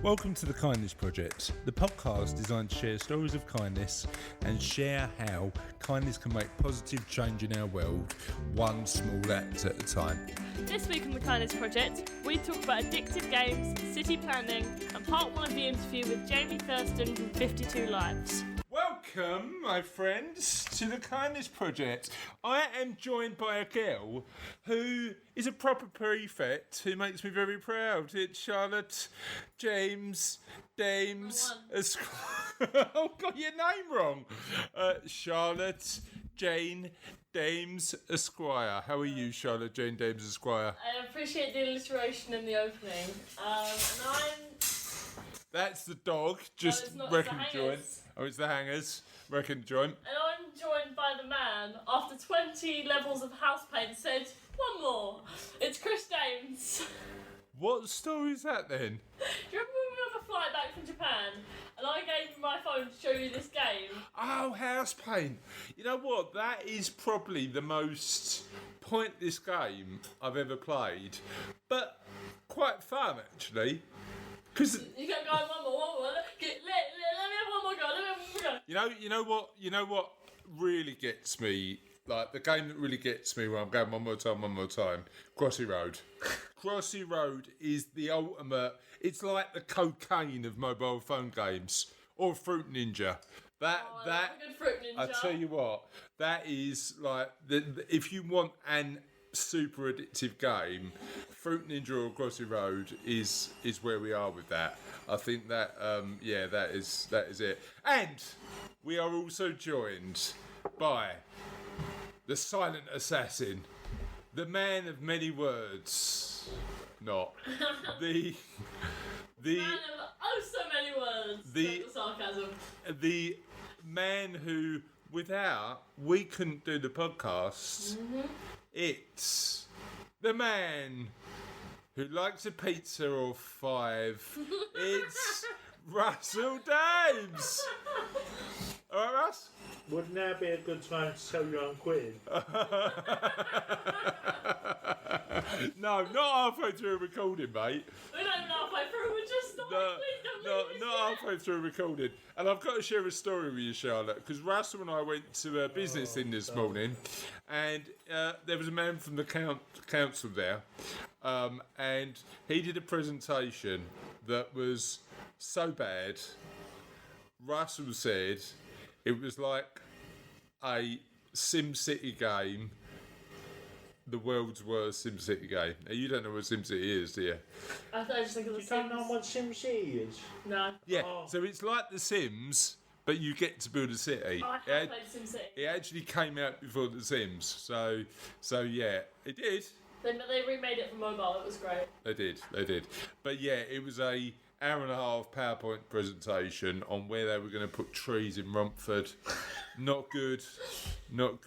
Welcome to the Kindness Project, the podcast designed to share stories of kindness and share how kindness can make positive change in our world, one small act at a time. This week on the Kindness Project, we talk about addictive games, city planning, and part one of the interview with Jamie Thurston from 52 Lives. Welcome, my friends, to the Kindness Project. I am joined by a girl who is a proper prefect who makes me very proud. It's Charlotte James Dames. Oh, got your name wrong. Charlotte Jane Dames Esquire. How are you, Charlotte Jane Dames Esquire? I appreciate the alliteration in the opening. That's the dog, just reckon joint. Oh, it's the hangers, reckon joint. And I'm joined by the man, after 20 levels of house paint, said, one more. It's Chris Dames. What story is that then? Do you remember when we were on a flight back from Japan and I gave you my phone to show you this game? Oh, house paint. You know what? That is probably the most pointless game I've ever played, but quite fun actually. Cause you kept going one more. Let me have one more go. You know what really gets me? Like the game that really gets me when I'm going one more time. Crossy Road. Crossy Road is the ultimate. It's like the cocaine of mobile phone games, or Fruit Ninja. That I love a good Fruit Ninja. I tell you what, that is like if you want an super addictive game, Fruit Ninja or Crossy Road is where we are with that. I think that that is it. And we are also joined by the silent assassin, the man of many words, not the man of oh so many words. The sarcasm. The man who, without we couldn't do the podcast. Mm-hmm. It's the man who likes a pizza or five. It's Russell Dames. All right, Russ? Wouldn't now be a good time to tell you I'm quitting? No, not halfway through recording, mate. We're not even halfway through, we're just not halfway through recording. And I've got to share a story with you, Charlotte, because Russell and I went to a business thing this morning, and there was a man from the council there, and he did a presentation that was so bad. Russell said it was like a SimCity game, the world's worst SimCity game. Now, you don't know what SimCity is, do you? I just think of the You Sims. don't know what SimCity is? No. Yeah, so it's like The Sims, but you get to build a city. I have played SimCity. It actually came out before The Sims, so yeah, it did. They remade it for mobile, it was great. They did. But yeah, it was a hour and a half PowerPoint presentation on where they were going to put trees in Romford. Not good. Where are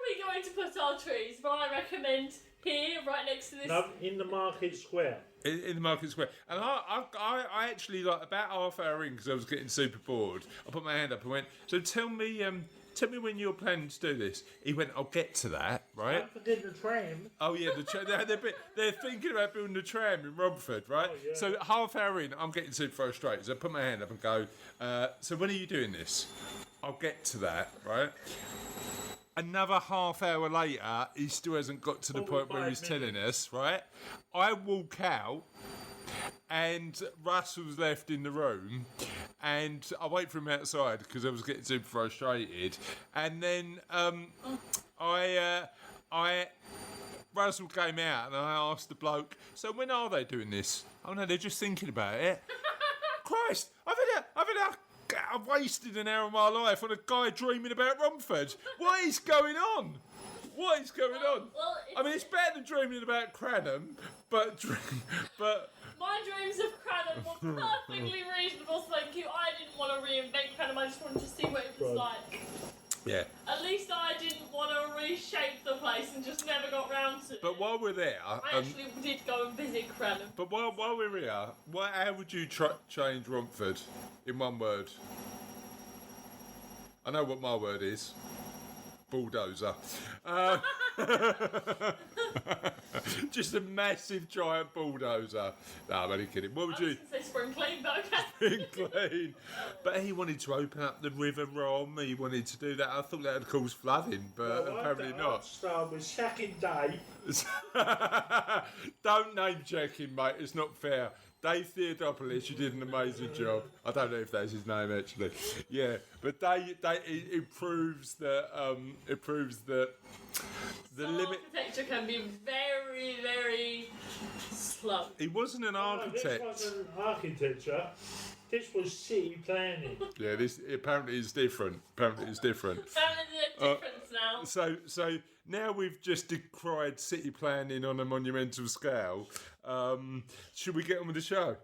we going to put our trees? Well, I recommend here, right next to this. No, in the Market Square. In the Market Square. And I actually, like, about half hour in, because I was getting super bored, I put my hand up and went, so tell me when you're planning to do this. He went, I'll get to that, right? Don't forget the tram. Oh, yeah, they're thinking about building a tram in Romford, right? Oh, yeah. So half hour in, I'm getting super frustrated. So I put my hand up and go, so when are you doing this? I'll get to that, right? Another half hour later, he still hasn't got to the point where he's telling us, right? I walk out, and Russell's left in the room, and I wait for him outside because I was getting super frustrated. And then Russell came out, and I asked the bloke, so when are they doing this? Oh no, they're just thinking about it. Christ, I've wasted an hour of my life on a guy dreaming about Romford. What is going on? Well, I mean, it's better than dreaming about Cranham, but my dreams of Cranham were perfectly reasonable, thank you. I didn't want to reinvent Cranham, I just wanted to see what it was like. Yeah. At least I didn't want to reshape the place and just never got round to it. But while we're there, I actually did go and visit Cranham. But while we're here, how would you change Romford in one word? I know what my word is. Bulldozer. Just a massive giant bulldozer. No, I'm only kidding. What would I you... was going to say spring clean, but okay. Clean. But he wanted to open up the River Rom. He wanted to do that. I thought that would cause flooding, but apparently I'd not. start with sacking Dave. Don't name check him, mate. It's not fair. Dave Theodopoulos, you did an amazing job. I don't know if that's his name actually. Yeah, but it proves that the limit. Architecture can be very, very slow. He wasn't an architect. This wasn't architecture. This was city planning. Yeah, this apparently is different. Apparently there's a difference now. So now we've just decried city planning on a monumental scale. Should we get on with the show?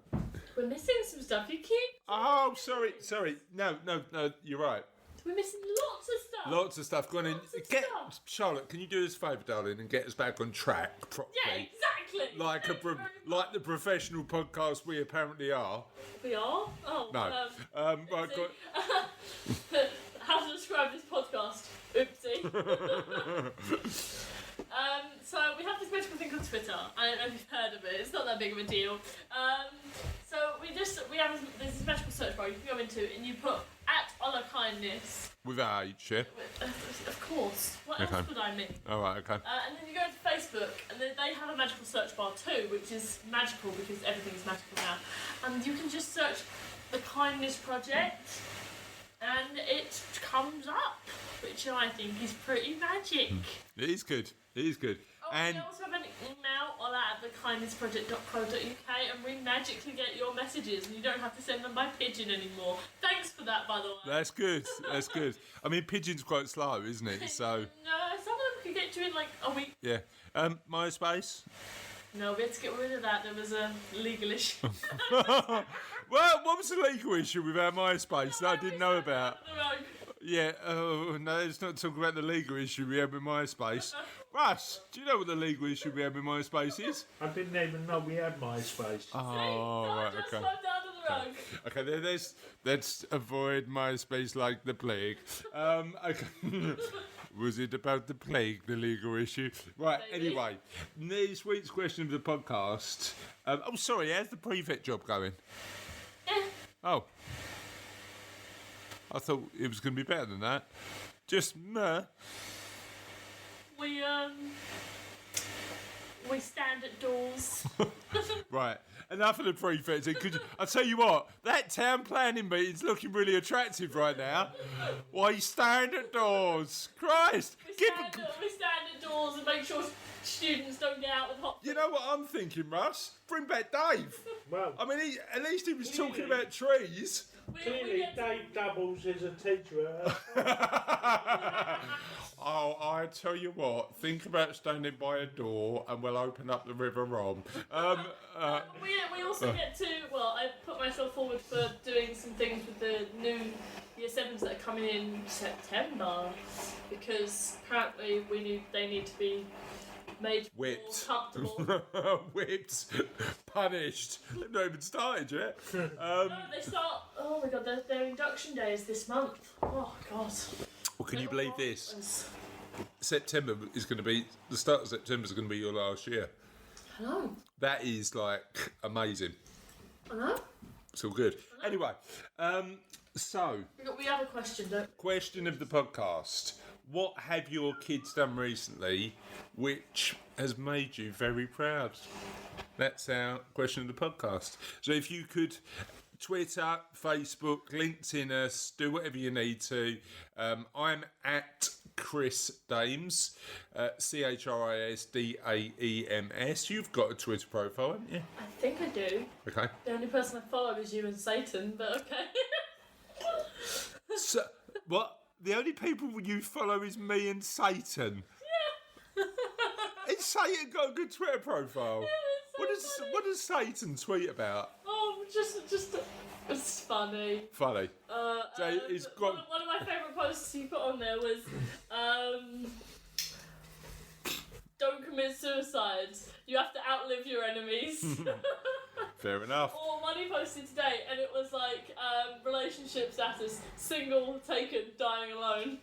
We're missing some stuff. You keep. Oh, sorry. No, you're right. We're missing lots of stuff. Lots of stuff. Go on in. Lots of stuff. Charlotte, can you do us a favour, darling, and get us back on track properly? Yeah, exactly. Like the professional podcast we apparently are. We are? Oh, No. Right, go how to describe this podcast? Oopsie. So we have this magical thing called Twitter. I don't know if you've heard of it. It's not that big of a deal. So we have there's this magical search bar you can go into and you put @OllerKindness. with our H, yeah? Of course. What Okay. else would I mean? All right, okay. And then you go to Facebook, and then they have a magical search bar too, which is magical because everything is magical now. And you can just search the Kindness Project, and it comes up, which I think is pretty magic. It is good. Oh, And we also have an email, ola@thekindnessproject.co.uk, and we magically get your messages, and you don't have to send them by pigeon anymore. Thanks for that, by the way. that's good. I mean, pigeon's quite slow, isn't it? So, No, some of them can get you in like a week. yeah. MySpace? No, we had to get rid of that. There was a legal issue. Well, what was the legal issue with our MySpace that I didn't know about? Yeah, no, let's not talk about the legal issue we had with MySpace. Russ, do you know what the legal issue we had with MySpace is? I didn't even know we had MySpace. Oh, right, Just okay. slide down to the rug. Okay, let's avoid MySpace like the plague. Okay. Was it about the plague, the legal issue? Right, Maybe. anyway, this week's question of the podcast. Sorry, how's the prefect job going? Oh. I thought it was going to be better than that. Just meh. We stand at doors. Right, enough of the prefects. I tell you what, that town planning meeting's looking really attractive right now. Why you stand at doors? Christ! We stand at doors and make sure students don't get out with hot. You know what I'm thinking, Russ? Bring back Dave. Well, I mean, at least he was talking about trees. We clearly get to- Dave doubles as a teacher. Oh, I tell you what, think about standing by a door and we'll open up the River Rom. we also get to, I put myself forward for doing some things with the new Year 7s that are coming in September, because apparently they need to be made Whipped. more comfortable. Whipped. Punished. They've not even started yet. No, they start, oh my god, their induction day is this month. Oh god. Well, can you believe this? September is going to be, the start of September is going to be your last year. I know. That is like amazing. I know. It's all good. Anyway, so We have a question, don't we? question of the podcast. What have your kids done recently which has made you very proud? That's our question of the podcast. So if you could Twitter, Facebook, LinkedIn us, do whatever you need to. I'm at Chris Dames, ChrisDaems. You've got a Twitter profile, haven't you? I think I do. Okay. The only person I follow is you and Satan, but okay. So, what? The only people you follow is me and Satan. Yeah. Has Satan got a good Twitter profile? It's so funny. What does Satan tweet about? Oh, just it's funny. Funny. So he's got. One of my favourite posts he put on there was, "Don't commit suicide. You have to outlive your enemies." Fair enough. Or one he posted today, and it was like relationship status: single, taken, dying alone.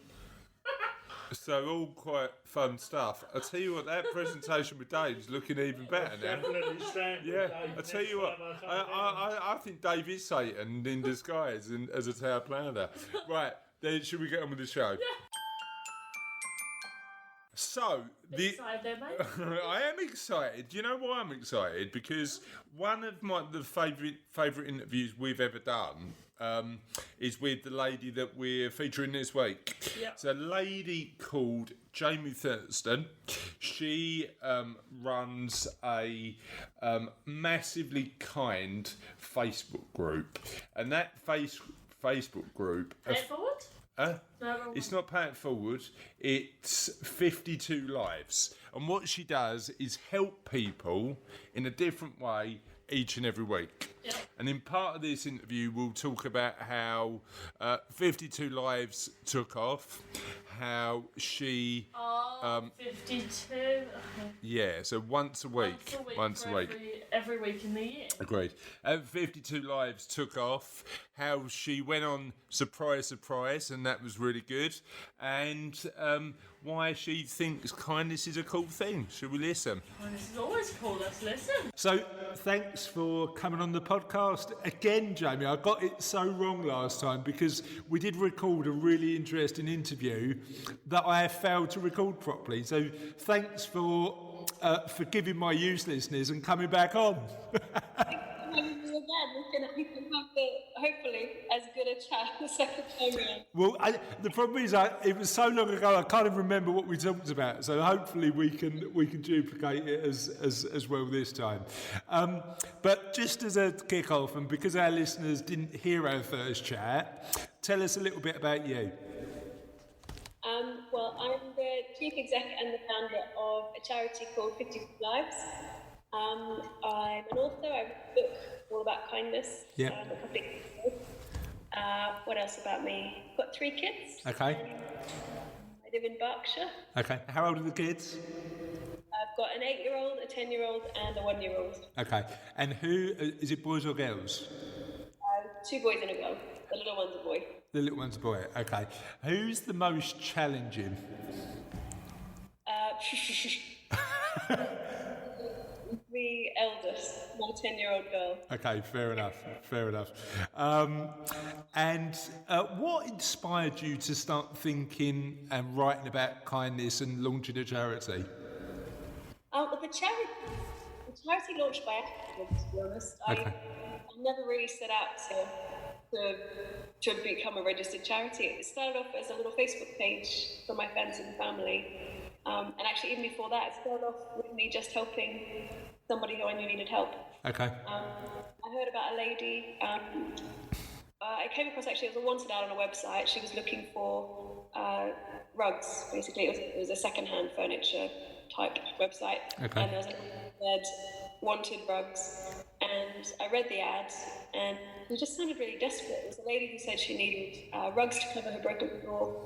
So all quite fun stuff. I tell you what, that presentation with Dave's looking even better now. Definitely stand with Yeah, Dave I tell next you what, time I come down. I think Dave is Satan in disguise as a tower planner. Right, then should we get on with the show? So, Excited, mate? I am excited. Do you know why I'm excited? Because one of the favourite interviews we've ever done is with the lady that we're featuring this week. Yeah. It's a lady called Jaime Thurston. She runs a massively kind Facebook group, and that Facebook group. Pay it forward? It's not Pay It Forward, it's 52 Lives. And what she does is help people in a different way each and every week. Yep. And in part of this interview, we'll talk about how 52 Lives took off, how she... 52. Okay. Yeah, so once a week. Every week in the year. Agreed. 52 Lives took off, how she went on Surprise, Surprise, and that was really good, and why she thinks kindness is a cool thing. Should we listen? Kindness is always cool, let's listen. So, thanks for coming on the podcast again, Jamie. I got it so wrong last time because we did record a really interesting interview that I failed to record properly. So, thanks for forgiving my uselessness and coming back on. We can have hopefully as good a chat the second time around. Well, the problem is, it was so long ago I can't even remember what we talked about. So hopefully we can duplicate it as well this time. But just as a kick-off, and because our listeners didn't hear our first chat, tell us a little bit about you. Well, I'm the chief exec and the founder of a charity called 52 Lives. I'm an author. I wrote a book all about kindness. Yeah. A couple of years ago. What else about me? I've got 3 kids. Okay. I live in Berkshire. Okay. How old are the kids? I've got an 8-year-old, a 10-year-old, and a 1-year-old. Okay. And who is it? Boys or girls? 2 boys and a girl. The little one's a boy. The little one's a boy. Okay. Who's the most challenging? The eldest, my 10-year-old girl. Okay, fair enough. And what inspired you to start thinking and writing about kindness and launching a charity? The charity launched by accident, to be honest. Okay. I never really set out to become a registered charity. It started off as a little Facebook page for my friends and family. And actually, even before that, it started off with me just helping somebody who I knew needed help. Okay. I heard about a lady. I came across, actually, it was a wanted ad on a website. She was looking for rugs, basically. It was a second-hand furniture type website. Okay. And there was an ad that said, wanted rugs. And I read the ad, and it just sounded really desperate. It was a lady who said she needed rugs to cover her broken floor.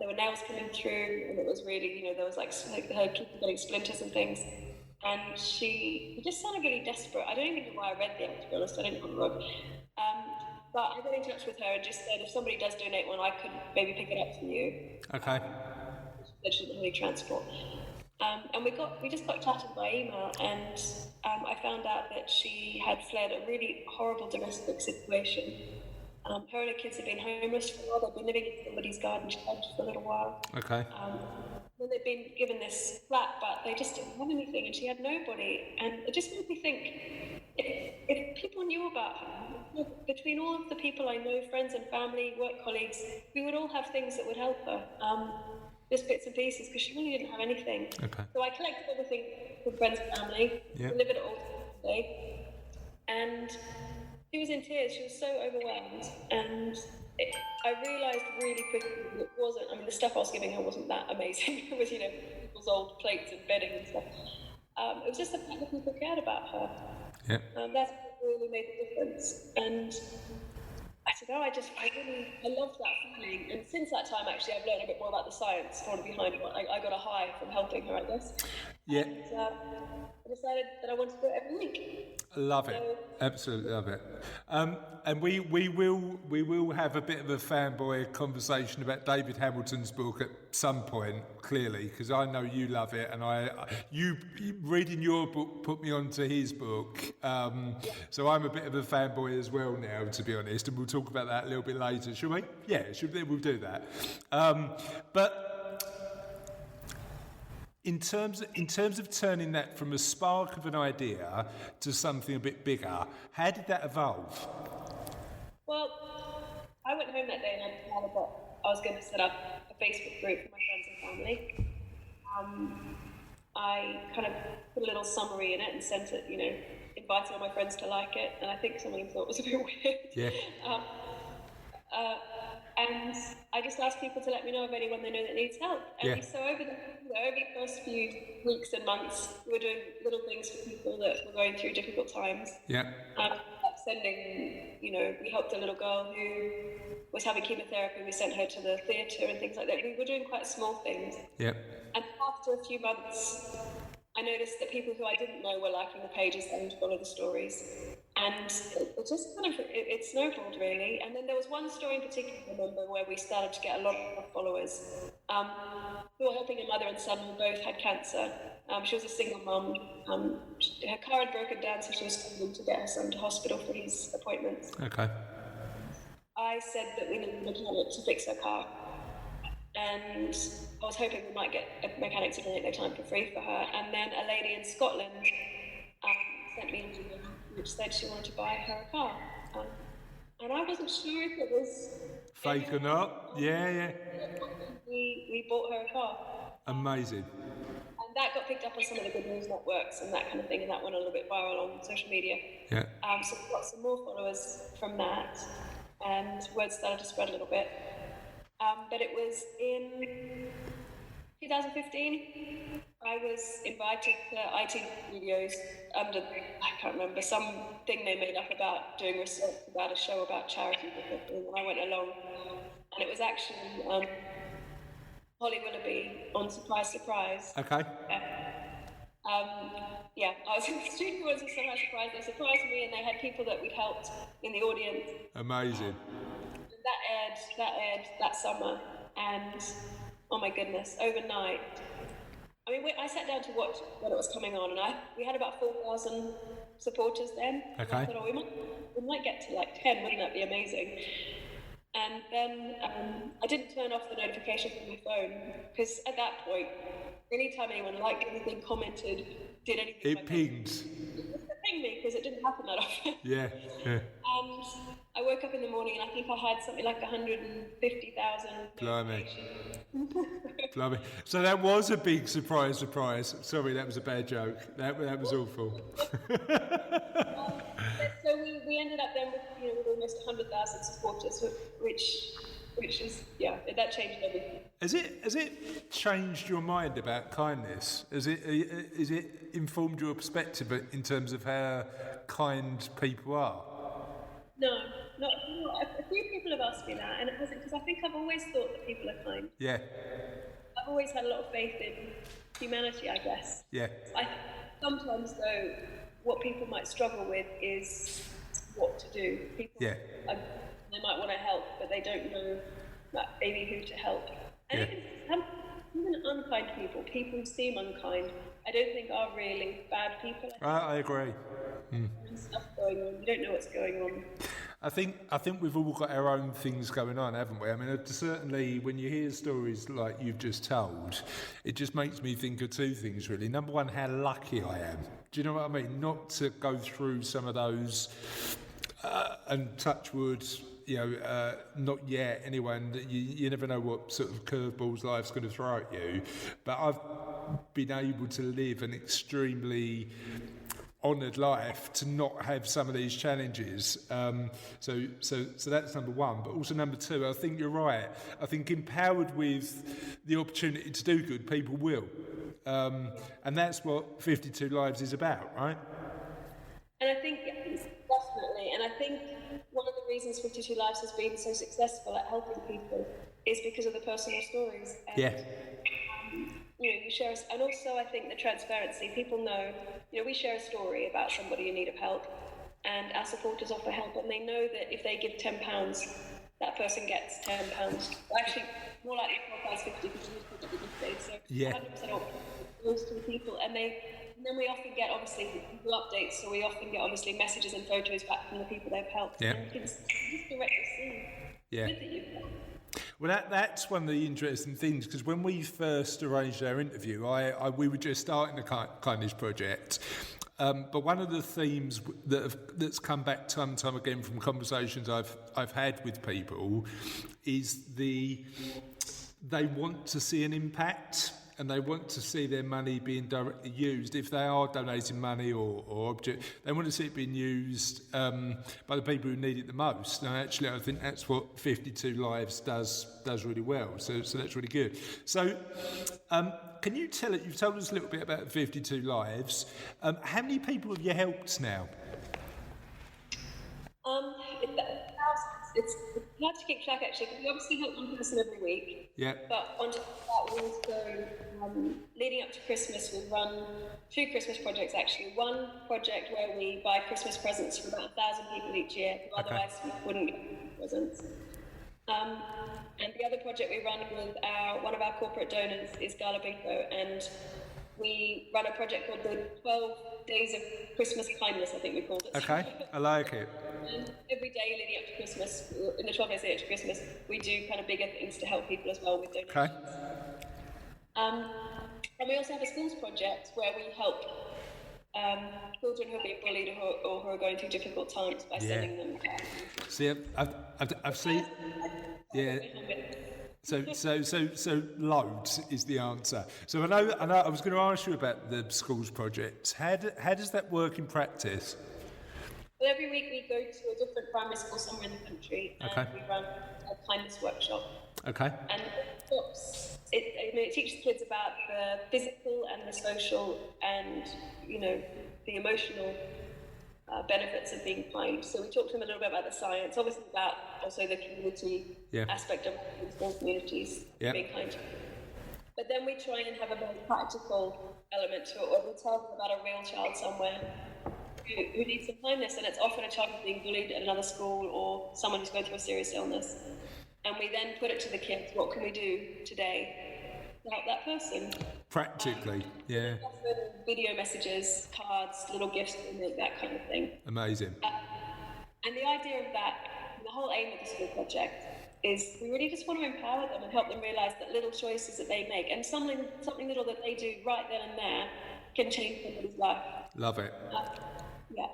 There were nails coming through, and it was really, there was like her kids were getting splinters and things. And it just sounded really desperate. I don't even know why I read the ad, to be honest. I didn't want a rug. But I got in touch with her and just said, if somebody does donate one, I could maybe pick it up for you. Okay. She didn't have any transport. And we just got chatting by email, and I found out that she had fled a really horrible domestic situation. Her and her kids had been homeless for a while. They'd been living in somebody's garden shed for a little while. Okay. Then they'd been given this flat, but they just didn't have anything, and she had nobody. And it just made me think, if people knew about her, between all of the people I know, friends and family, work colleagues, we would all have things that would help her. Just bits and pieces, because she really didn't have anything. Okay. So I collected everything from friends and family, delivered it all today, and she was in tears. She was so overwhelmed, and I realised really quickly that it wasn't. I mean, the stuff I was giving her wasn't that amazing. It was, people's old plates and bedding and stuff. It was just the fact that people cared about her. Yeah. That's what really made the difference. And I said, I loved that feeling. And since that time, actually, I've learned a bit more about the science behind it. I got a high from helping her, I guess. Yeah. And I decided that I wanted to do it every week. Love it, absolutely love it. And we will have a bit of a fanboy conversation about David Hamilton's book at some point, clearly, because I know you love it, and you reading your book put me onto his book. So I'm a bit of a fanboy as well now, to be honest, and we'll talk about that a little bit later, shall we? Yeah, we'll do that. But in terms of turning that from a spark of an idea to something a bit bigger, how did that evolve? Well, I went home that day and I decided that I was going to set up a Facebook group for my friends and family. I kind of put a little summary in it and sent it, invited all my friends to like it, and I think some of them thought it was a bit weird. Yeah. And I just asked people to let me know of anyone they know that needs help. And so over the first few weeks and months, we were doing little things for people that were going through difficult times. Yeah. Sending, we helped a little girl who was having chemotherapy. We sent her to the theatre and things like that. We were doing quite small things. Yeah. And after a few months, I noticed that people who I didn't know were liking the pages and follow the stories. And it just kind of, it snowballed really. And then there was one story in particular, I remember, where we started to get a lot of followers who were helping a mother and son who both had cancer. She was a single mum. Her car had broken down, so she was struggling to get her son to hospital for his appointments. Okay. I said that we needed a mechanic to fix her car. And I was hoping we might get a mechanic to donate their time for free for her. And then a lady in Scotland sent me an email which said she wanted to buy her a car. And I wasn't sure if it was fake or not. Yeah. We bought her a car. Amazing. And that got picked up on some of the good news networks and that kind of thing, and that went a little bit viral on social media. Yeah. So we got some more followers from that, and word started to spread a little bit. But it was in 2015, I was invited to IT Studios under, I can't remember, something they made up about doing research about a show about charity, and I went along. And it was actually Holly Willoughby on Surprise Surprise. Okay. I was in the studio as a surprise. They surprised me, and they had people that we'd helped in the audience. Amazing. That aired that summer, and oh my goodness, overnight. I mean, I sat down to watch when it was coming on, and we had about 4,000 supporters then. Okay. I thought, we might get to like 10. Wouldn't that be amazing? And then I didn't turn off the notification from my phone, because at that point, anytime anyone liked anything, commented, did anything, it pinged. It pinged me because it didn't happen that often. Yeah. And I woke up in the morning and I think I had something like 150,000. Blimey. So that was a big surprise. Sorry, that was a bad joke. That was awful. So we ended up then with almost 100,000 supporters, which is, that changed everything. Has it changed your mind about kindness? Is it informed your perspective in terms of how kind people are? No, not. A few people have asked me that, and it hasn't, because I think I've always thought that people are kind. Yeah. I've always had a lot of faith in humanity, I guess. Yeah. Sometimes, though, what people might struggle with is what to do. People, yeah. They might want to help, but they don't know maybe who to help. And even unkind people who seem unkind, I don't think are really bad people. I agree. Stuff going on. You don't know what's going on. I think we've all got our own things going on, haven't we? I mean, certainly when you hear stories like you've just told, it just makes me think of two things, really. Number one, how lucky I am. Do you know what I mean? Not to go through some of those, and touch wood, not yet anyway, and you never know what sort of curveballs life's going to throw at you. But I've been able to live an extremely honoured life to not have some of these challenges. So that's number one. But also number two, I think you're right. I think empowered with the opportunity to do good, people will. And that's what 52 Lives is about, right? And I think, definitely, and I think one of the reasons 52 Lives has been so successful at helping people is because of the personal stories. And, yeah. You you share, and also I think the transparency. People know, we share a story about somebody in need of help, and our supporters offer help, and they know that if they give £10, that person gets £10. Actually, more likely £4.50 because we put it in the gift aid. So 100% off goes to the people, and then we often get obviously Google updates. So we often get obviously messages and photos back from the people they've helped. Yeah. And you can just directly see Yeah. good that you've done. Well, that's one of the interesting things, because when we first arranged our interview, we were just starting the Kindness Project. But one of the themes that's come back time and time again from conversations I've had with people is they want to see an impact, and they want to see their money being directly used. If they are donating money or object, they want to see it being used by the people who need it the most. And actually, I think that's what 52 Lives does really well. So that's really good. So, can you you've told us a little bit about 52 Lives. How many people have you helped now? It's hard to keep track actually, because we obviously help one person every week. Yeah. But on top of that, we also, leading up to Christmas, we run 2 Christmas projects actually. One project where we buy Christmas presents for about 1,000 people each year, who otherwise we wouldn't get presents. And the other project we run with one of our corporate donors is Gala Bingo, and we run a project called the 12 Days of Christmas Kindness, I think we called it. Okay, I like it. And every day leading up to Christmas, in the 12 days leading up to Christmas, we do kind of bigger things to help people as well with donations. Okay. And we also have a schools project where we help children who are being bullied or who are going through difficult times by sending them. See, I've seen. Yeah. So loads is the answer. So I know. I was going to ask you about the schools project. How does that work in practice? Well, every week we go to a different primary school somewhere in the country, and we run a kindness workshop. Okay. And it teaches kids about the physical and the social and the emotional benefits of being kind. So we talk to them a little bit about the science, obviously about also the community aspect of small communities being kind. But then we try and have a very practical element to it, where we tell them about a real child somewhere who needs some kindness, and it's often a child who's being bullied at another school or someone who's going through a serious illness. And we then put it to the kids, what can we do today to help that person? Practically, Video messages, cards, little gifts we make, that kind of thing. Amazing. And the idea of that, the whole aim of the school project, is we really just want to empower them and help them realise that little choices that they make and something little that they do right then and there can change somebody's life. Love it.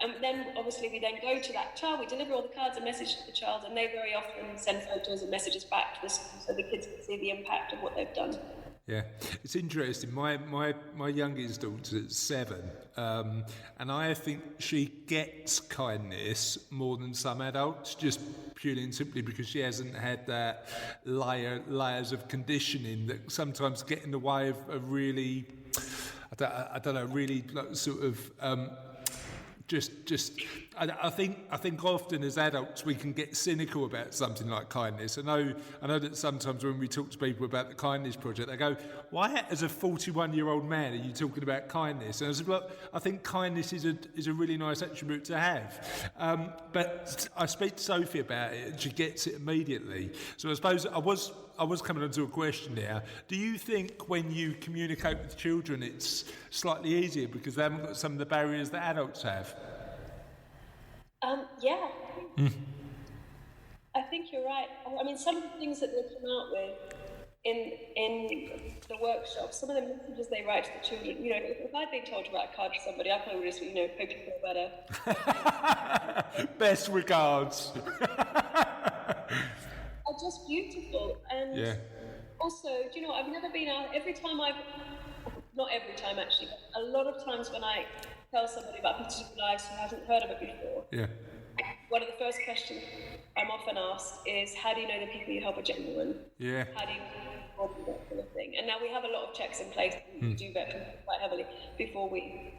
And then obviously we then go to that child, we deliver all the cards and messages to the child, and they very often send photos and messages back to the school so the kids can see the impact of what they've done. Yeah, it's interesting. My youngest daughter's 7, and I think she gets kindness more than some adults, just purely and simply because she hasn't had that layers of conditioning that sometimes get in the way of a really, I don't know, really sort of. I think often as adults we can get cynical about something like kindness. I know that sometimes when we talk to people about the Kindness Project, they go, "Why, as a 41-year-old man, are you talking about kindness?" And I said, "Well, I think kindness is a really nice attribute to have." But I speak to Sophie about it, and she gets it immediately. So I suppose I was coming on to a question there. Do you think when you communicate with children it's slightly easier because they haven't got some of the barriers that adults have? Yeah. I think you're right. I mean, some of the things that they come out with in the workshop, some of the messages they write to the children, if I'd been told to write a card to somebody, I probably would just, hope you feel better. Best regards. Are just beautiful. And also, do you know what, I've never been out, not every time actually, but a lot of times when I tell somebody about 52 Lives who hasn't heard of it before, one of the first questions I'm often asked is, how do you know the people you help are genuine? How do you know that kind of thing? And now we have a lot of checks in place. We do vet people quite heavily before we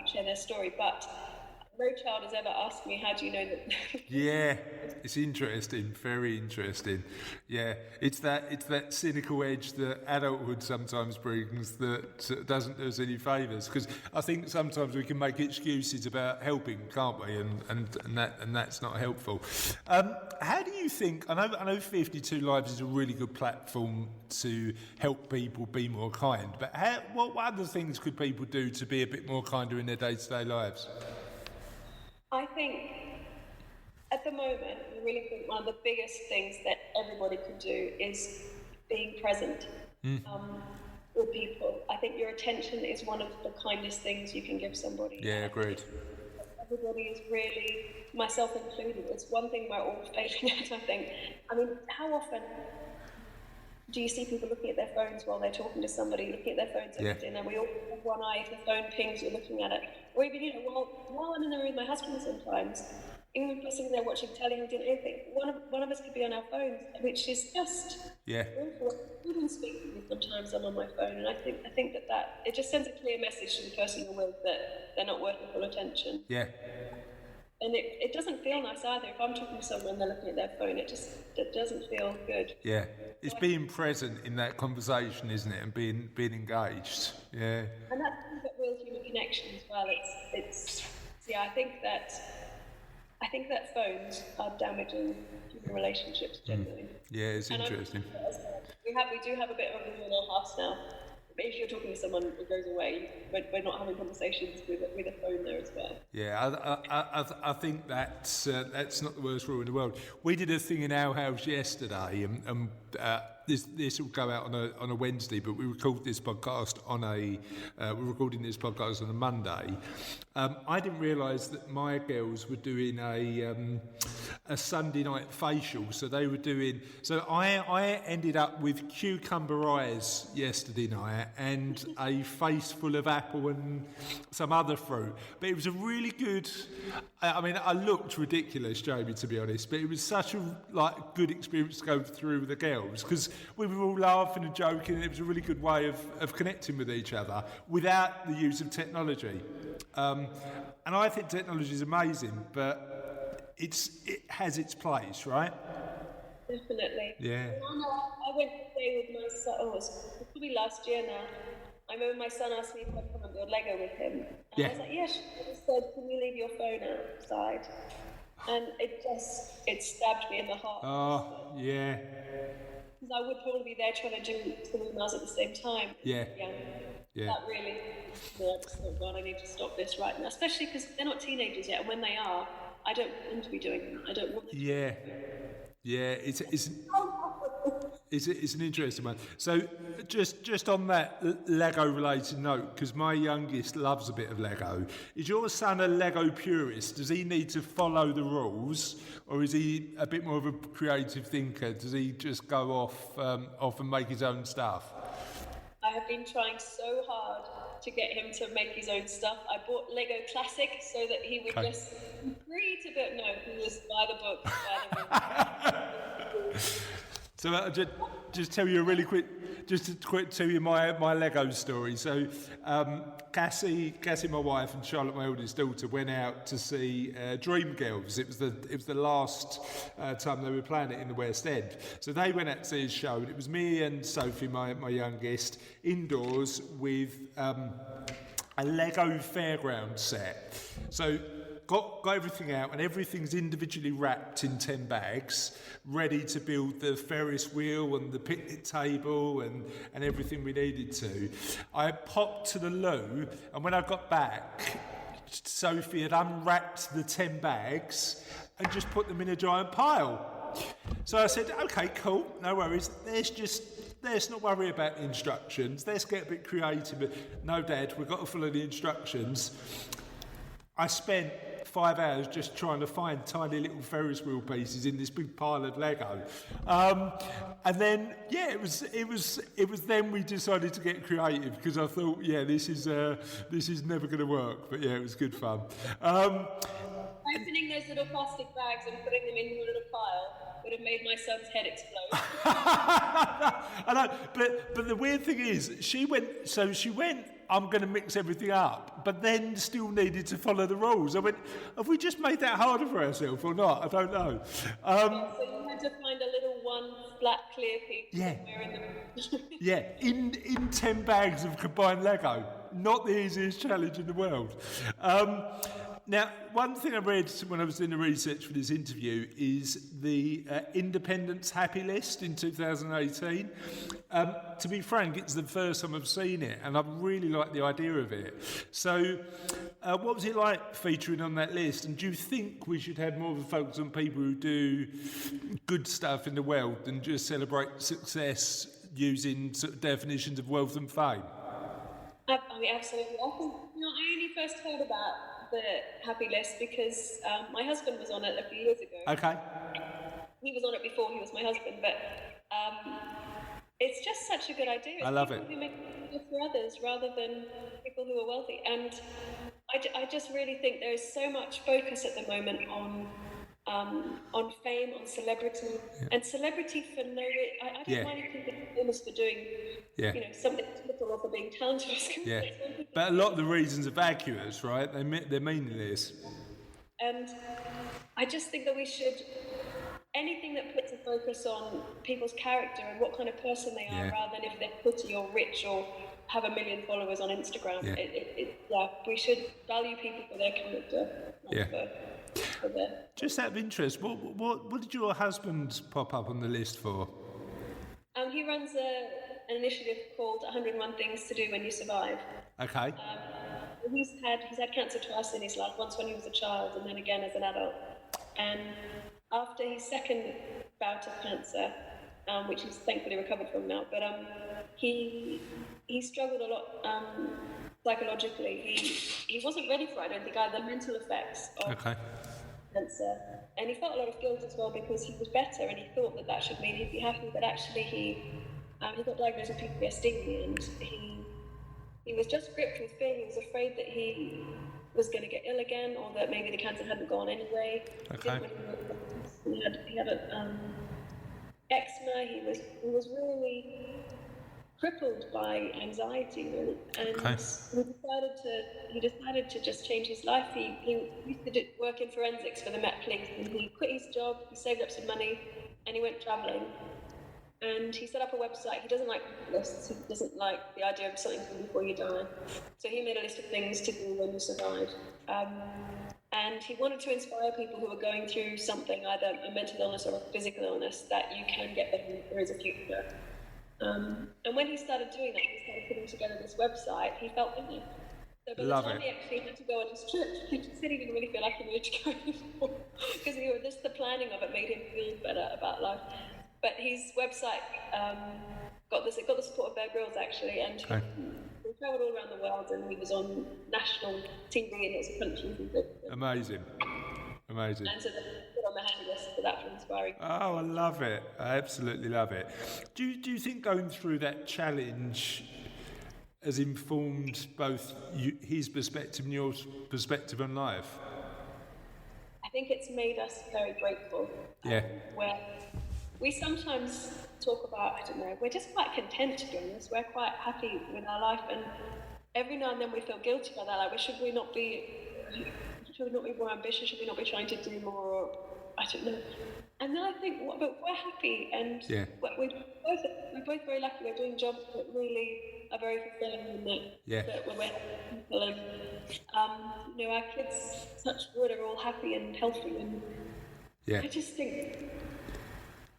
share their story, but no child has ever asked me, how do you know that? it's interesting, very interesting. Yeah, it's that cynical edge that adulthood sometimes brings that doesn't do us any favours. Because I think sometimes we can make excuses about helping, can't we? And that's not helpful. How do you think? I know 52 Lives is a really good platform to help people be more kind. But what other things could people do to be a bit more kinder in their day-to-day lives? I think at the moment, I really think one of the biggest things that everybody could do is being present with people. I think your attention is one of the kindest things you can give somebody. Yeah, agreed. Everybody is really, myself included, it's one thing we're all failing at, I think. I mean, how often do you see people looking at their phones while they're talking to somebody, looking at their phones over dinner? We all have one eye, if the phone pings, you're looking at it. Or even, while I'm in the room with my husband sometimes, even if we're sitting there watching telly and doing anything, one of us could be on our phones, which is just awful. Even speaking sometimes I'm on my phone, and I think that it just sends a clear message to the person you're with that they're not worth your full attention. Yeah. And it doesn't feel nice either. If I'm talking to someone and they're looking at their phone, it doesn't feel good. Yeah, it's being present in that conversation, isn't it, and being engaged. Yeah. And that's that real human connection as well. I think that phones are damaging human relationships generally. Yeah, it's interesting. We do have a bit of a rule in our house now. But if you're talking to someone who goes away, we're not having conversations with a phone there as well. Yeah, I think that's not the worst rule in the world. We did a thing in our house yesterday, and this will go out on a Wednesday, but we recorded this podcast we're recording this podcast on a Monday. I didn't realise that my girls were doing a Sunday night facial, so they were doing. So I ended up with cucumber eyes yesterday night and a face full of apple and some other fruit. But it was a really good. I mean, I looked ridiculous, Jamie, to be honest, but it was such a good experience to go through with the girls because we were all laughing and joking, and it was a really good way of connecting with each other without the use of technology. And I think technology is amazing, but it has its place, right? Definitely. Yeah. I went to play with my son. It was probably last year now. I remember my son asked me if I'd come and build Lego with him. And I was like, yeah, sure. He said, can you leave your phone outside? And it stabbed me in the heart. Oh, yeah. Because I would probably be there trying to do some emails at the same time. Yeah. That really, I just thought, God, I need to stop this right now. Especially because they're not teenagers yet, and when they are, I don't want them to be doing that. I don't want them to be doing that. Yeah, it's an interesting one. So just on that Lego related note, because my youngest loves a bit of Lego, is your son a Lego purist? Does he need to follow the rules, or is he a bit more of a creative thinker? Does he just go off and make his own stuff? I have been trying so hard to get him to make his own stuff. I bought Lego Classic so that he would just be free to build. No, he was buy the book. So just tell you a really quick, tell you my Lego story. So Cassie, my wife, and Charlotte, my eldest daughter, went out to see Dreamgirls. It was the last time they were playing it in the West End. So they went out to see a show, and it was me and Sophie, my youngest, indoors with a Lego fairground set. So got everything out, and everything's individually wrapped in 10 bags, ready to build the Ferris wheel and the picnic table and everything we needed to. I popped to the loo, and when I got back, Sophie had unwrapped the 10 bags and just put them in a giant pile. So I said, okay, cool, no worries, let's not worry about the instructions, let's get a bit creative. But no, Dad, we've got to follow the instructions. I spent 5 hours just trying to find tiny little Ferris wheel pieces in this big pile of Lego, and then it was then we decided to get creative, because I thought, this is never going to work, but it was good fun. Opening those little plastic bags and putting them in a little pile would have made my son's head explode. I know, but the weird thing is, she went I'm going to mix everything up, but then still needed to follow the rules. I went, have we just made that harder for ourselves or not? I don't know. So you had to find a little one flat clear piece Yeah. somewhere in the... Yeah, in 10 bags of combined Lego. Not the easiest challenge in the world. Now, one thing I read when I was doing the research for this interview is the Independent's Happy List in 2018. To be frank, it's the first time I've seen it, and I really like the idea of it. So, what was it like featuring on that list? And do you think we should have more of a focus on people who do good stuff in the world than just celebrate success using sort of definitions of wealth and fame? I mean, absolutely. I think, I only first heard about the Happy List because my husband was on it a few years ago. Okay. He was on it before he was my husband, but it's just such a good idea. I love it. People who make it good for others rather than people who are wealthy. And I just really think there is so much focus at the moment on fame, on celebrity, and celebrity for no reason. I don't mind if people are famous for doing, something little or for being talented. Yeah, but a lot of the reasons are vacuous, right? They're meaningless. And I just think that we should, anything that puts a focus on people's character and what kind of person they are, rather than if they're pretty or rich or have 1 million followers on Instagram. We should value people for their character, not for their... Just out of interest, what did your husband pop up on the list for? He runs an initiative called 101 Things to Do When You Survive. Okay. He's had cancer twice in his life, once when he was a child and then again as an adult. And after his second bout of cancer, which he's thankfully recovered from now, but he struggled a lot psychologically. He wasn't ready for it, I don't think, either mental effects of cancer. And he felt a lot of guilt as well because he was better and he thought that should mean he'd be happy, but actually he got diagnosed with PTSD and he was just gripped with fear. He was afraid that he was going to get ill again or that maybe the cancer hadn't gone anyway. Okay. He had eczema. He was really crippled by anxiety, really, and he decided to just change his life. He used to work in forensics for the Met Police, and he quit his job. He saved up some money, and he went travelling. And he set up a website. He doesn't like lists. He doesn't like the idea of something before you die. So he made a list of things to do when you survive. And he wanted to inspire people who are going through something, either a mental illness or a physical illness, that you can get better. There is a future. And when he started doing that, he started putting together this website, he felt better. So by the time he actually had to go on his trip, he just said he didn't really feel like he needed to go anymore. Because just the planning of it made him feel better about life. But his website got the support of Bear Grylls, actually, and he travelled all around the world, and he was on national TV in lots of countries. Amazing. And so they put on the happy list for that, for inspiring. Oh, I love it. I absolutely love it. Do you think going through that challenge has informed both his perspective and your perspective on life? I think it's made us very grateful. Where we sometimes talk about, I don't know, we're just quite content, to be honest. We're quite happy with our life, and every now and then we feel guilty about that. Like, should we not be more ambitious? Should we not be trying to do more? Or, I don't know. And then I think, but we're happy, and we're both very lucky. We're doing jobs that really are very fulfilling, and that we're people, and our kids, touch wood, are all happy and healthy, and I just think.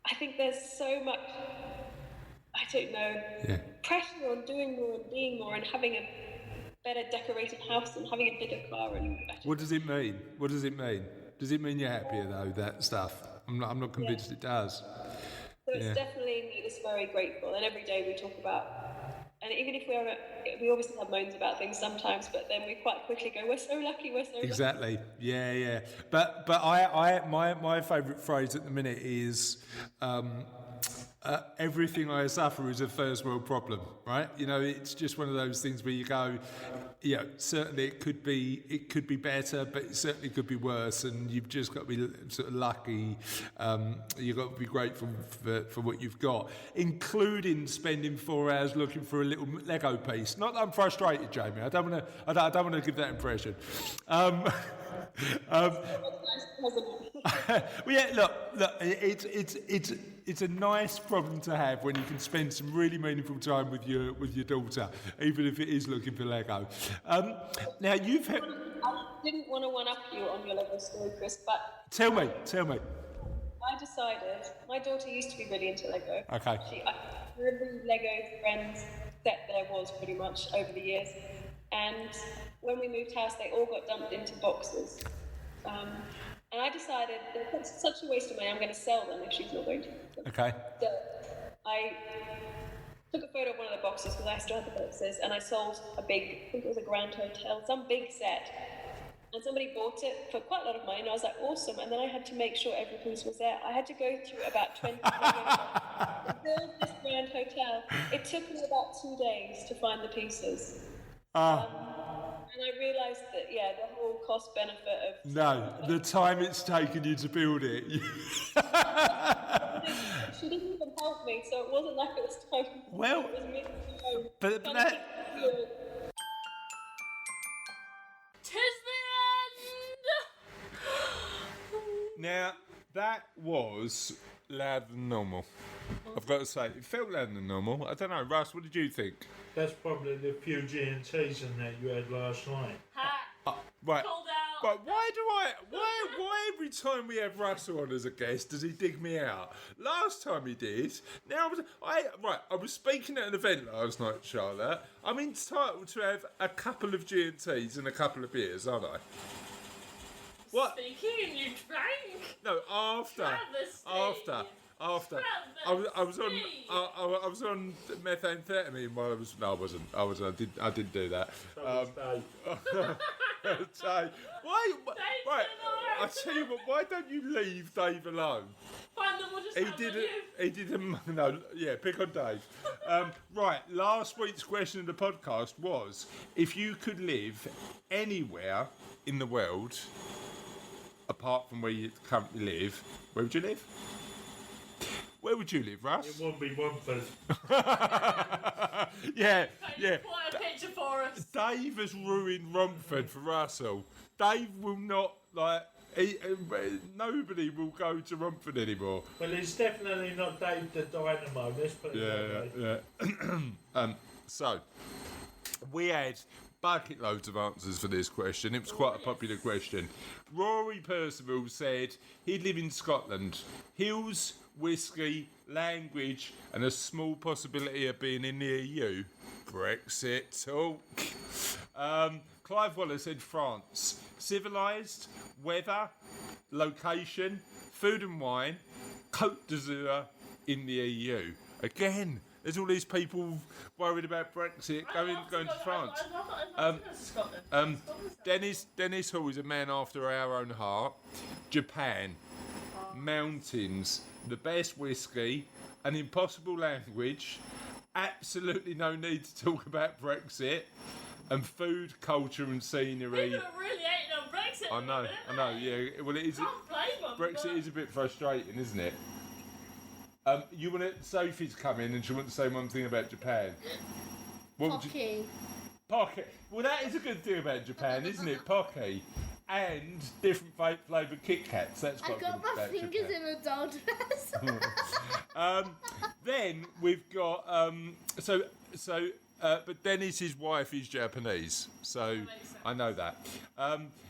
I think there's so much, I don't know, pressure on doing more and being more and having a better decorated house and having a bigger car. And what does it mean? Does it mean you're happier though, that stuff? I'm not convinced it does. So it's definitely made us very grateful, and every day we talk about, and even if we obviously have moans about things sometimes, but then we quite quickly go, we're so lucky. Exactly. Yeah. But my favourite phrase at the minute is everything I suffer is a first world problem, right? You know, it's just one of those things where you go, you know, certainly it could be better, but it certainly could be worse, and you've just got to be sort of lucky. You've got to be grateful for what you've got, including spending 4 hours looking for a little Lego piece. Not that I'm frustrated, Jamie. I don't want to give that impression. Well, yeah, look, it's a nice problem to have when you can spend some really meaningful time with your daughter, even if it is looking for Lego. Now you've had. I didn't want to one-up you on your Lego story, Chris, but Tell me. I decided my daughter used to be really into Lego. Okay. Every Lego friends set there was pretty much over the years, and when we moved house, they all got dumped into boxes. And I decided that it's such a waste of money, I'm going to sell them if she's not going to. Okay. So I took a photo of one of the boxes because I still had the boxes, and I sold a big, I think it was a Grand Hotel, some big set. And somebody bought it for quite a lot of money, and I was like, awesome. And then I had to make sure every piece was there. I had to go through about 20 to build this Grand Hotel. It took me about 2 days to find the pieces. And I realised that, the whole cost benefit of... No, the time it's taken you to build it. She didn't even help me, so it wasn't like it was time. Well, it was me. but that... Tis the end! Now, that was louder than normal. I've got to say, it felt louder than normal. I don't know, Russ, what did you think? That's probably the few G&Ts in that you had last night. Right. Called out. But why every time we have Russell on as a guest does he dig me out? Last time he did. Now I was speaking at an event last night, Charlotte. I'm entitled to have a couple of G&Ts and a couple of beers, aren't I? What? Speaking and you drank. No, after. I was on methamphetamine while I was. No, I wasn't. I didn't do that. So, why? Right. I tell you what. Why don't you leave Dave alone? Fine, then we'll just have you. He didn't. No. Yeah. Pick on Dave. Right. Last week's question of the podcast was: if you could live anywhere in the world, apart from where you currently live, where would you live? Where would you live, Russ? It won't be Romford. Yeah. Quite a picture for us. Dave has ruined Romford for Russell. Dave will not, nobody will go to Romford anymore. Well, it's definitely not Dave the Dynamo, let's put it that way. So, we had bucket loads of answers for this question. It was quite a popular question. Rory Percival said he'd live in Scotland. Hills, whiskey, language, and a small possibility of being in the EU. Brexit talk. Clive Waller said France. Civilised, weather, location, food and wine, Côte d'Azur in the EU. Again, there's all these people worried about Brexit going to France. Dennis Hall is a man after our own heart. Japan, mountains, the best whiskey, an impossible language, absolutely no need to talk about Brexit, and food, culture, and scenery. People are really hating on Brexit. I know. Yeah. Well, it is. Can't blame them, Brexit is a bit frustrating, isn't it? You want Sophie's come in and she wants to say one thing about Japan. Pocky. Pocky. Well, that is a good thing about Japan, isn't it? Pocky. And different flavoured Kit Kats. That's I quite got good my about fingers Japan. in a doll dress. Then we've got but Dennis's wife is Japanese, so I know that.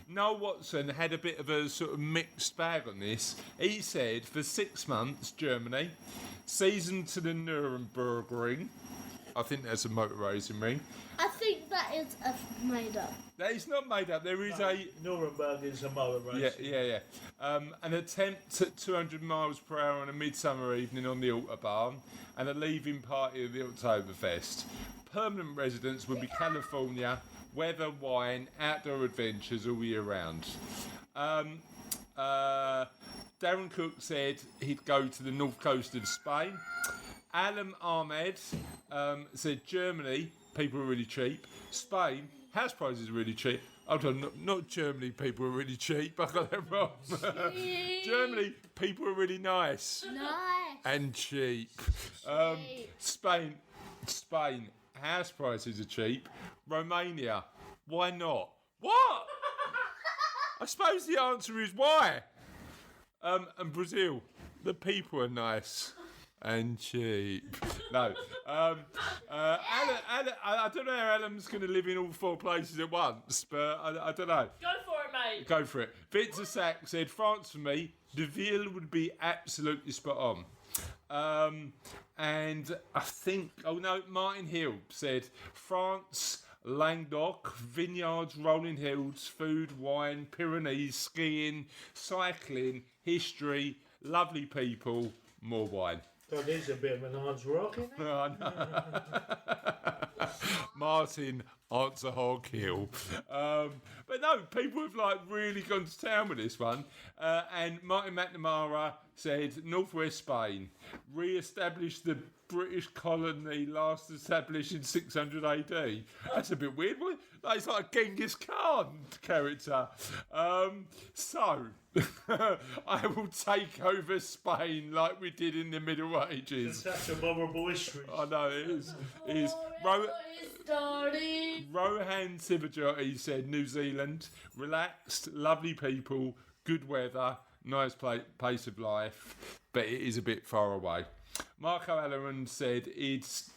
Noel Watson had a bit of a sort of mixed bag on this. He said for 6 months, Germany, seasoned to the Nuremberg. I think that's a motor racing ring. I think that is made up. That is not made up. There is Nuremberg is a motor race. Yeah. An attempt at 200 miles per hour on a midsummer evening on the Autobahn, and a leaving party of the Oktoberfest. Permanent residents would be California, weather, wine, outdoor adventures all year round. Darren Cook said he'd go to the north coast of Spain. Alam Ahmed said Germany, people are really cheap. Spain, house prices are really cheap. Hold on, not Germany, people are really cheap. I got that wrong. Germany, people are really nice. Nice. And cheap. Spain, house prices are cheap. Romania, why not? What? I suppose the answer is why. And Brazil, the people are nice and cheap. No. Alan, I don't know how Alan's going to live in all 4 places at once, but I don't know. Go for it, mate. Go for it. Victor Sack said, France for me, De Ville would be absolutely spot on. And I think, Martin Hill said, France, Languedoc, vineyards, rolling hills, food, wine, Pyrenees, skiing, cycling, history, lovely people, more wine. God, there's a bit of an hard rock, isn't it? Martin, answer hog hill. But no, people have really gone to town with this one. And Martin McNamara said Northwest Spain re-established the British colony last established in 600 AD. That's a bit weird. It's like a Genghis Khan character. So I will take over Spain like we did in the Middle Ages. It's such a memorable history. I know it is. Rohan Sivajoti said New Zealand, relaxed, lovely people, good weather, nice pace of life, but it is a bit far away. Marco Alleran said he's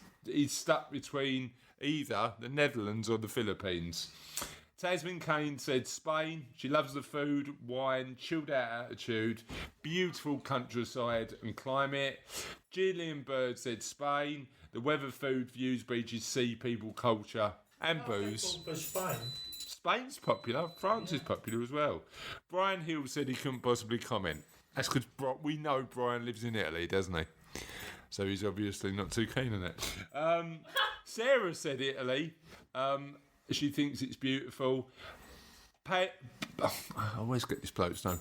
stuck between either the Netherlands or the Philippines. Tasmin Kane said Spain, she loves the food, wine, chilled out attitude, beautiful countryside and climate. Gillian Bird said Spain, the weather, food, views, beaches, sea, people, culture and booze. For Spain. Spain's popular, France is popular as well. Brian Hill said he couldn't possibly comment. That's because we know Brian lives in Italy, doesn't he? So he's obviously not too keen on it. Sarah said Italy. She thinks it's beautiful. I always get this bloke's name.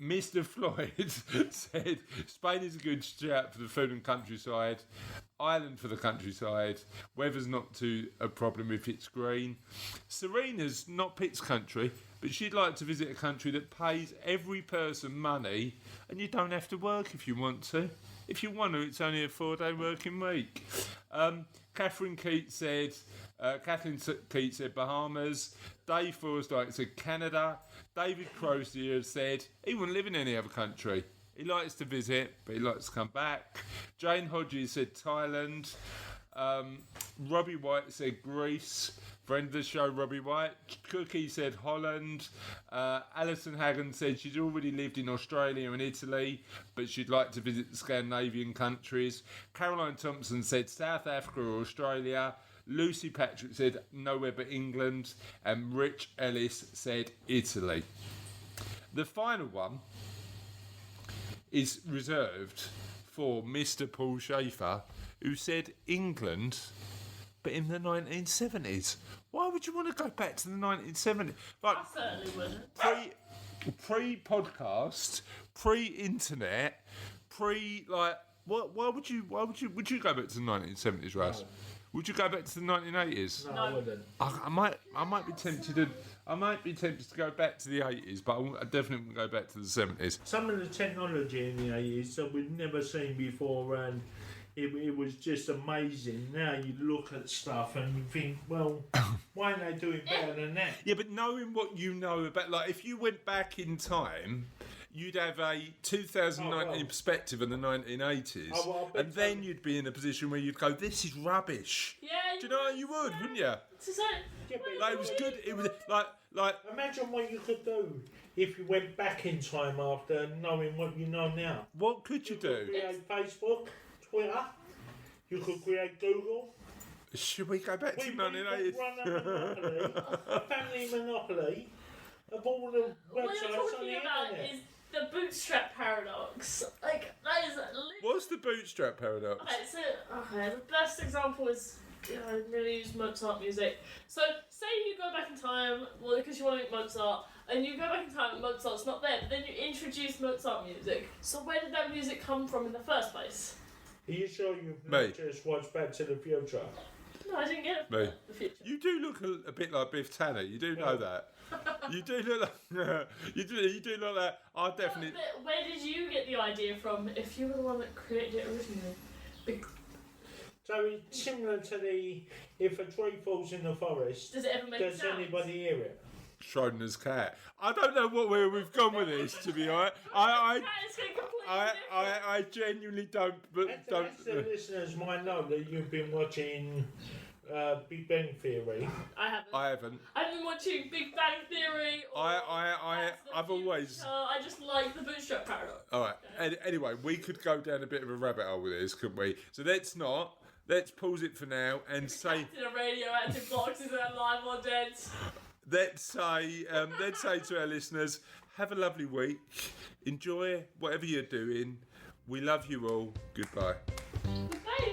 Mr. Floyd said Spain is a good shout for the food and countryside. Ireland for the countryside. Weather's not too a problem if it's green. Serena's not Pitt's country, but she'd like to visit a country that pays every person money and you don't have to work if you want to. If you want to, it's only a 4-day working week. Kathleen Keats said Bahamas. Dave Forsyth said Canada. David Crozier said he wouldn't live in any other country. He likes to visit, but he likes to come back. Jane Hodges said Thailand. Robbie White said Greece. Friend of the show, Robbie White. Cookie said Holland. Alison Hagan said she's already lived in Australia and Italy, but she'd like to visit the Scandinavian countries. Caroline Thompson said South Africa or Australia. Lucy Patrick said nowhere but England. And Rich Ellis said Italy. The final one is reserved for Mr. Paul Schaefer, who said England, but in the 1970s. Why would you want to go back to the 1970s? Like, I certainly wouldn't. Pre-podcast, pre-internet, why would you go back to the 1970s, Russ? No. Would you go back to the 1980s? No, I wouldn't. I might be tempted to go back to the 80s, but I definitely wouldn't go back to the 70s. Some of the technology in the 80s that we'd never seen before, and it was just amazing. Now you look at stuff and you think, well, why aren't they doing better than that? Yeah, but knowing what you know about, like, if you went back in time, you'd have a 2019 perspective of the 1980s, and then you'd be in a position where you'd go, this is rubbish. Yeah. Do you know you would, wouldn't you? Like, it was good. It was like. Imagine what you could do if you went back in time after knowing what you know now. What could you do? Create Facebook, Twitter. You could create Google. Should we go back to the 1980s? Run a monopoly, a family monopoly of all the What websites you're on the talking about internet. is the bootstrap paradox. Like, that is What's the bootstrap paradox? Okay, the best example is, I'm going to use Mozart music. So, say you go back in time, well, because you want to make Mozart, and you go back in time and Mozart's not there, but then you introduce Mozart music. So where did that music come from in the first place? Are you sure you've Me. not just watched Back to the Future? No, I didn't get it. Me. The future. You do look a bit like Biff Tanner. You do know that. You do look like you do look like. I definitely. But where did you get the idea from? If you were the one that created it originally. So it's similar to the if a tree falls in the forest, Does it ever make does sounds? anybody hear it? Schrodinger's cat. I don't know where we've gone with this. To be honest, That is completely different. I genuinely don't. But don't. As the listeners might know that you've been watching Big Bang Theory. I haven't. I haven't. I've been watching Big Bang Theory. Or I've always. I just like the Bootstrap Paradox. All right. Anyway, we could go down a bit of a rabbit hole with this, couldn't we? So let's not. Let's pause it for now and say. In a radioactive box, is that live or dead? Let's say to our listeners, have a lovely week. Enjoy whatever you're doing. We love you all. Goodbye. Goodbye.